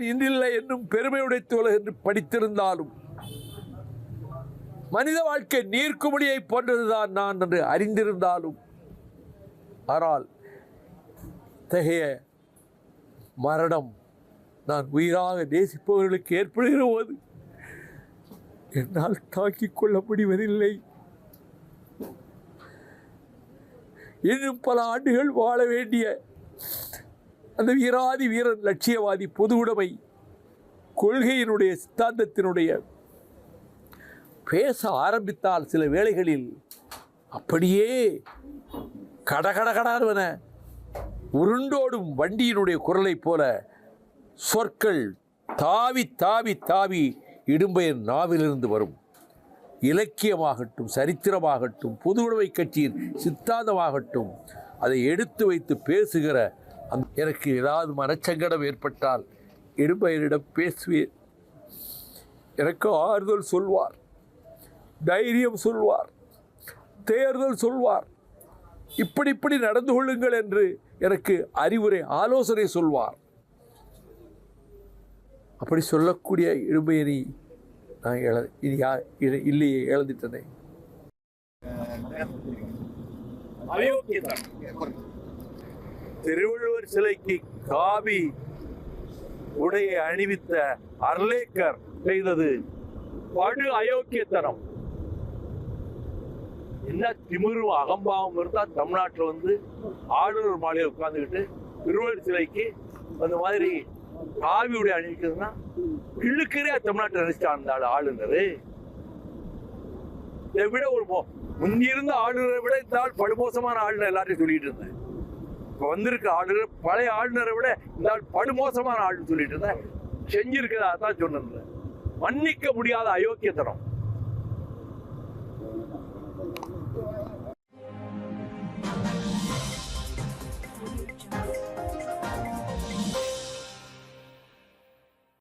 இன்றில்லை என்னும் பெருமையுடைத்து உலகு என்று படித்திருந்தாலும் மனித வாழ்க்கை நீர்க்குமிழியை போன்றதுதான் நான் என்று அறிந்திருந்தாலும் ஆனால் இத்தகைய மரணம் நான் உயிராக நேசிப்பவர்களுக்கு ஏற்படுகிற போது என்னால் தாக்கிக் கொள்ள முடிவதில்லை. இன்னும் பல ஆண்டுகள் வாழ வேண்டிய அந்த வீராதி வீரன், லட்சியவாதி, பொது உடைமை கொள்கையினுடைய சித்தாந்தத்தினுடைய பேச ஆரம்பித்தால் சில வேளைகளில் அப்படியே கடகடகடாவென உருண்டோடும் வண்டியினுடைய குரலைப் போல சொற்கள் தாவி தாவி தாவி இடும்பையன் நாவிலிருந்து வரும். இலக்கியமாகட்டும், சரித்திரமாகட்டும், பொது உடைமை கட்சியின் சித்தாந்தமாகட்டும், அதை எடுத்து வைத்து பேசுகிற எனக்கு ஏதாவது மனச்சங்கடம் ஏற்பட்டால் இடும்பையனிடம் பேசுவேன். எனக்கு ஆறுதல் சொல்வார், தைரியம் சொல்வார், தேர்தல் சொல்வார், இப்படி நடந்து கொள்ளுங்கள் என்று எனக்கு அறிவுரை, ஆலோசனை சொல்வார். அப்படி சொல்லக்கூடிய இடும்பையனை நான் இல்லையே, இழந்துட்டனே. திருவள்ளுவர் சிலைக்கு காவி உடையை அணிவித்த அர்லேக்கர் செய்தது படு அயோக்கியத்தனம். என்ன திமிரும் அகம்பாவம் இருந்தா தமிழ்நாட்டில் வந்து ஆளுநர் மாளிகை உட்கார்ந்துக்கிட்டு திருவள்ளுவர் சிலைக்கு அந்த மாதிரி காவி உடை அணிவிக்கிறதுனா கிழுக்கரே தமிழ்நாட்டில் நினைச்சான் ஆளுநர். இதை விட ஒரு முன்னிருந்த ஆளுநரை விட இந்த ஆள் படுமோசமான ஆளுநர் எல்லாரையும் சொல்லிட்டு இருந்தேன். இப்ப வந்திருக்க ஆளுநர் பழைய ஆளுநரை விட இந்த ஆள் படுமோசமான ஆளுன்னு சொல்லிட்டு இருந்தேன். செஞ்சிருக்கிறதா தான் சொன்னேன். மன்னிக்க முடியாத அயோக்கியத்தனம்.